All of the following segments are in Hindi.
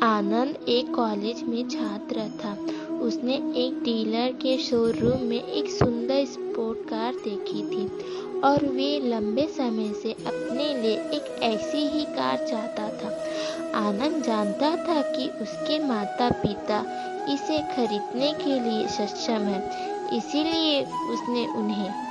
आनंद एक कॉलेज में छात्र था। उसने एक डीलर के शोरूम में एक सुंदर स्पोर्ट कार देखी थी और वे लंबे समय से अपने लिए एक ऐसी ही कार चाहता था। आनंद जानता था कि उसके माता पिता इसे खरीदने के लिए सक्षम हैं, इसीलिए उसने उन्हें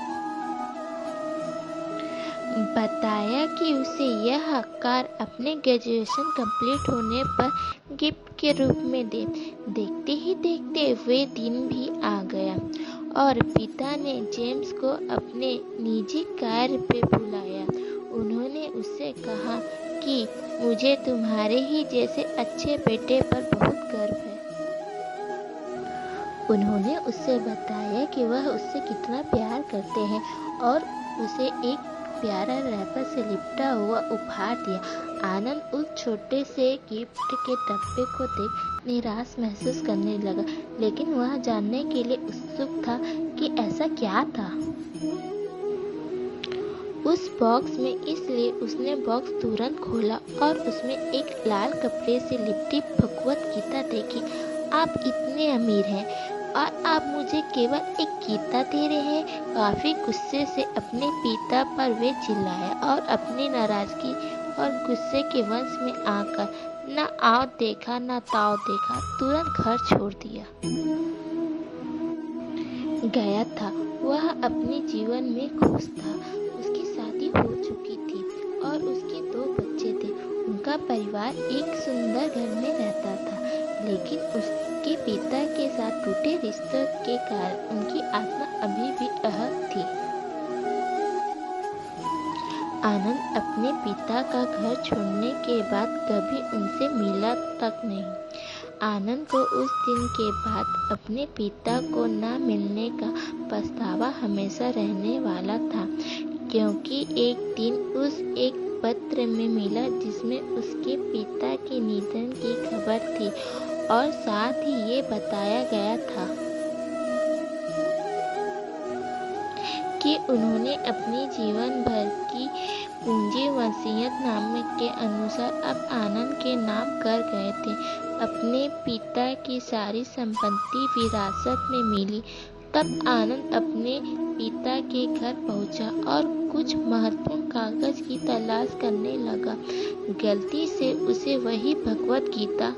बताया कि उसे यह कार अपने ग्रेजुएशन कंप्लीट होने पर गिफ्ट के रूप में दे। देखते ही देखते वे दिन भी आ गया और पिता ने जेम्स को अपने निजी कार पे बुलाया। उन्होंने उससे कहा कि मुझे तुम्हारे ही जैसे अच्छे बेटे पर बहुत गर्व है। उन्होंने उससे बताया कि वह उससे कितना प्यार करते हैं और उसे एक प्यारा रैपर से लिपटा हुआ उपहार दिया। आनंद उस छोटे से गिफ्ट के डब्बे को देख निराश महसूस करने लगा, लेकिन वह जानने के लिए उत्सुक था कि ऐसा क्या था उस बॉक्स में। इसलिए उसने बॉक्स तुरंत खोला और उसमें एक लाल कपड़े से लिपटी भगवत गीता देखी। आप इतने अमीर हैं और आप मुझे केवल एक गीता दे रहे हैं। काफी गुस्से से अपने पिता पर वे चिल्लाया और अपनी नाराजगी और गुस्से के वंश में आकर न आओ देखा न ताओ देखा तुरंत घर छोड़ दिया गया था। वह अपने जीवन में खुश था। उसकी शादी हो चुकी थी और उसके 2 बच्चे थे। उनका परिवार एक सुंदर घर में रहता था, लेकिन उसके पिता के साथ टूटे रिश्तों के कारण उनकी आत्मा अभी भी आहत थी। आनंद अपने पिता का घर छोड़ने के बाद कभी उनसे मिला तक नहीं। आनंद को उस दिन के बाद अपने पिता को न मिलने का पछतावा हमेशा रहने वाला था, क्योंकि एक दिन उस एक पत्र में मिला जिसमें उसके पिता के निधन की खबर थी और साथ ही ये बताया गया था कि उन्होंने अपने जीवन भर की पूंजी वसीयतनामे के अनुसार अब आनंद के नाम कर गए थे। अपने पिता की सारी संपत्ति विरासत में मिली। तब आनंद अपने पिता के घर पहुंचा और कुछ महत्वपूर्ण कागज की तलाश करने लगा। गलती से उसे वही भगवत गीता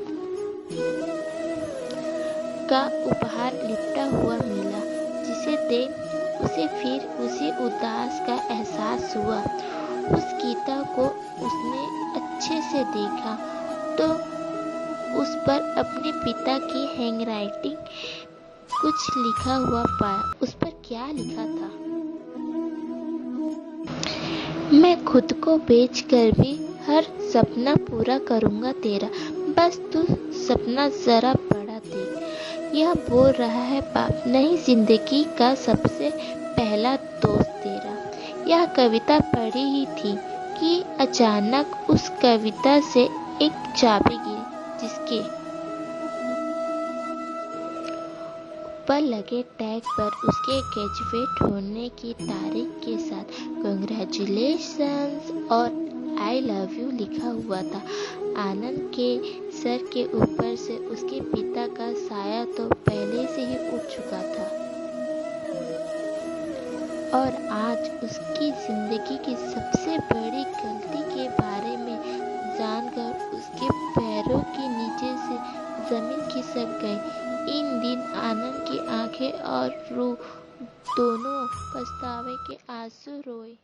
का उपहार लिपटा हुआ मिला, जिसे देख उसे फिर उसी उदास का एहसास हुआ। उस गीता को उसने अच्छे से देखा तो उस पर अपने पिता की हैंडराइटिंग कुछ लिखा हुआ पाया। उस पर क्या लिखा था? मैं खुद को बेचकर भी हर सपना पूरा करूंगा तेरा, बस तू सपना जरा बड़ा देख। यह बोल रहा है बाप, नहीं जिंदगी का सबसे पहला दोस्त तेरा। यह कविता पढ़ी ही थी कि अचानक उस कविता से एक चाबी गिरी, जिसके ऊपर लगे टैग पर उसके ग्रेजुएट होने की तारीख के साथ कांग्रेचुलेशंस और आई लव यू लिखा हुआ था। आनंद के सर के ऊपर से उसके पिता का साया तो पहले से ही उठ चुका था और आज उसकी जिंदगी की सबसे बड़ी गलती के बारे में जानकर उसके पैरों के नीचे से जमीन खिसक गई। इन दिन आनंद की आंखें और रूह दोनों पछतावे के आंसू रोए।